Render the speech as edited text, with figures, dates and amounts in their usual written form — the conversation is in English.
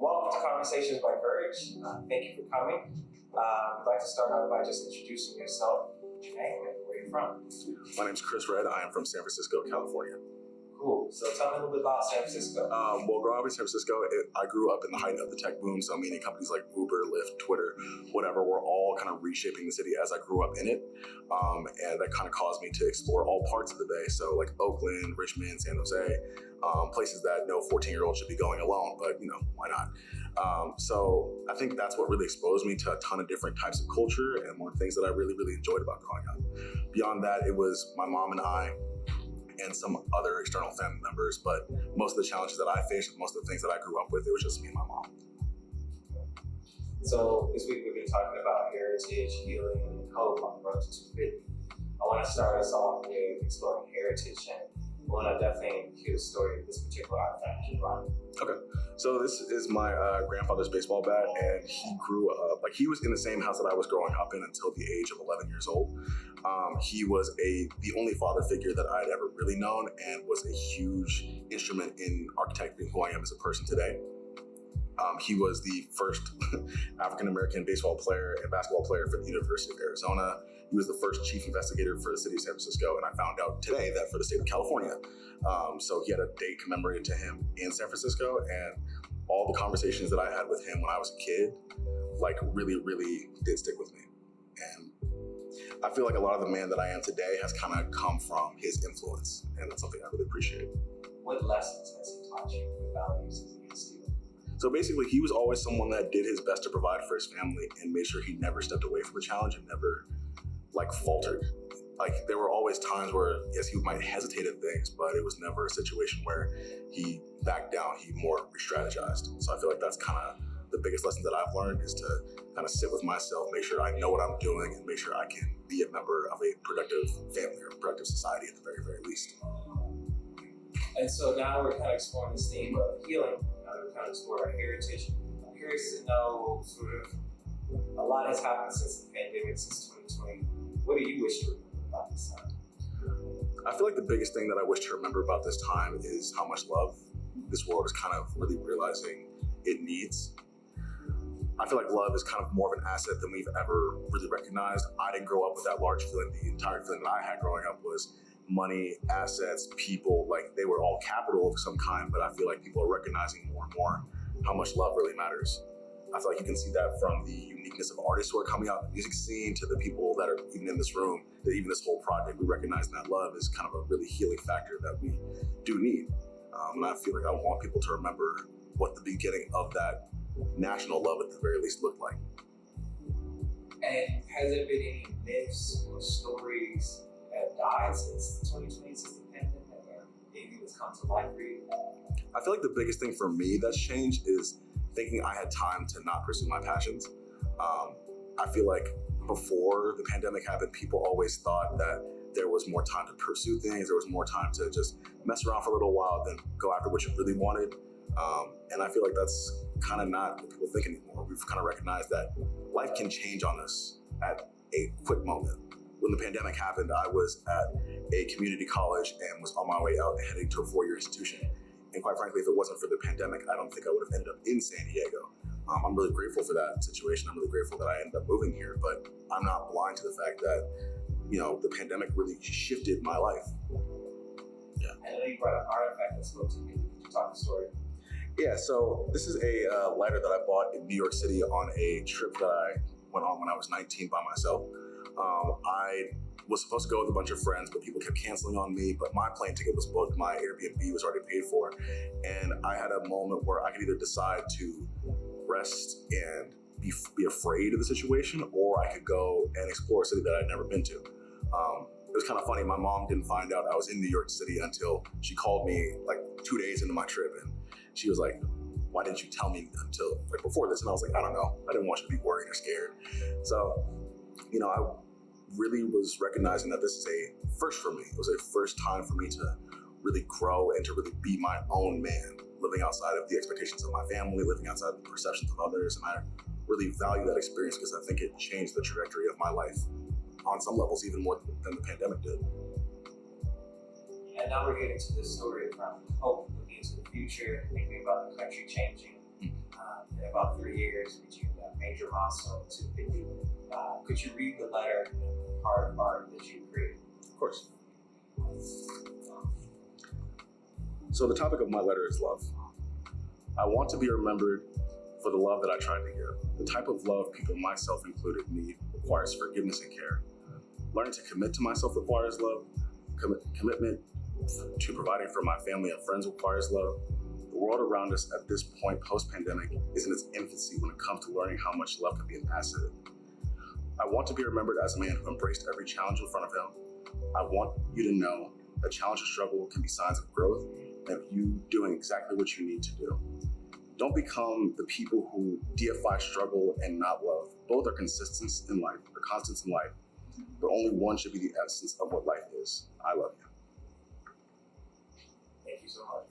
Welcome to Conversations by Courage. Thank you for coming. I'd like to start out by just introducing yourself, your name, and where you're from. My name's Chris Red. I am from San Francisco, California. Cool. So tell me a little bit about San Francisco. Well, growing up in San Francisco, I grew up in the height of the tech boom. So many companies like Uber, Lyft, Twitter, whatever, were all kind of reshaping the city as I grew up in it. And that kind of caused me to explore all parts of the Bay. So like Oakland, Richmond, San Jose, places that no 14-year-old should be going alone, but why not? So I think that's what really exposed me to a ton of different types of culture and one of the things that I really, really enjoyed about growing up. Beyond that, it was my mom and I, and some other external family members, but most of the challenges that I faced, most of the things that I grew up with, it was just me and my mom. So this week we've been talking about heritage, healing, and hope on the road to 250. I want to start us off with exploring heritage, and I want to definitely hear the story of this particular artifact you brought. Okay, so this is my grandfather's baseball bat, and he grew up, he was in the same house that I was growing up in until the age of 11 years old. He was the only father figure that I'd ever really known, and was a huge instrument in architecting who I am as a person today. He was the first African-American baseball player and basketball player for the University of Arizona. He was the first chief investigator for the city of San Francisco, and I found out today that for the state of California. So he had a day commemorated to him in San Francisco, and all the conversations that I had with him when I was a kid, really, really did stick with me. And I feel like a lot of the man that I am today has kind of come from his influence, and that's something I really appreciate. What lessons has he taught you? What values has he instilled? So basically, he was always someone that did his best to provide for his family and made sure he never stepped away from a challenge and never faltered. There were always times where, yes, he might hesitate at things, but it was never a situation where he backed down. He more re-strategized. So I feel like that's kind of the biggest lesson that I've learned, is to kind of sit with myself, make sure I know what I'm doing, and make sure I can be a member of a productive family or productive society at the very, very least. And so now we're kind of exploring this theme of healing. Now that we're kind of exploring our heritage, I'm curious to know, a lot has happened since the pandemic, since 2020. What do you wish to remember about this time? I feel like the biggest thing that I wish to remember about this time is how much love this world is kind of really realizing it needs. I feel like love is kind of more of an asset than we've ever really recognized. I didn't grow up with that large feeling. The entire feeling that I had growing up was money, assets, people, they were all capital of some kind, but I feel like people are recognizing more and more how much love really matters. I feel like you can see that from the uniqueness of artists who are coming out in the music scene to the people that are even in this room, that even this whole project, we recognize that love is kind of a really healing factor that we do need. And I feel like I want people to remember what the beginning of that national love at the very least looked like. And has there been any myths or stories that have died since 2020, since the pandemic, or anything that's come to life for you? I feel like the biggest thing for me that's changed is thinking I had time to not pursue my passions. I feel like before the pandemic happened, people always thought that there was more time to pursue things, there was more time to just mess around for a little while, then go after what you really wanted. And I feel like that's kind of not what people think anymore. We've kind of recognized that life can change on us at a quick moment. When the pandemic happened, I was at a community college and was on my way out and heading to a 4-year institution. And quite frankly, if it wasn't for the pandemic, I don't think I would have ended up in San Diego. I'm really grateful for that situation. I'm really grateful that I ended up moving here, but I'm not blind to the fact that, the pandemic really shifted my life. Yeah. I know you brought an artifact that spoke to me. Could you talk the story? Yeah, so this is a lighter that I bought in New York City on a trip that I went on when I was 19 by myself. I was supposed to go with a bunch of friends, but people kept canceling on me. But my plane ticket was booked, my Airbnb was already paid for. And I had a moment where I could either decide to rest and be afraid of the situation, or I could go and explore a city that I'd never been to. It was kind of funny. My mom didn't find out I was in New York City until she called me 2 days into my trip. And she was like, why didn't you tell me until before this? And I was like, I don't know. I didn't want you to be worried or scared. So, I really was recognizing that this is a first for me. It was a first time for me to really grow and to really be my own man, living outside of the expectations of my family, living outside of the perceptions of others. And I really value that experience because I think it changed the trajectory of my life on some levels, even more than the pandemic did. And now we're getting to this story about hope, looking into the future, thinking about the country changing. about 3 years reaching that major milestone to 50. Could you read the letter and the part of art that you created? Of course. So the topic of my letter is love. I want to be remembered for the love that I tried to give. The type of love people, myself included, need requires forgiveness and care. Learning to commit to myself requires love. Commitment to providing for my family and friends requires love. The world around us at this point post-pandemic is in its infancy when it comes to learning how much love can be an asset. I want to be remembered as a man who embraced every challenge in front of him. I want you to know that challenge and struggle can be signs of growth and of you doing exactly what you need to do. Don't become the people who deify struggle and not love. Both are constants in life, but only one should be the essence of what life is. I love you. Thank you so much.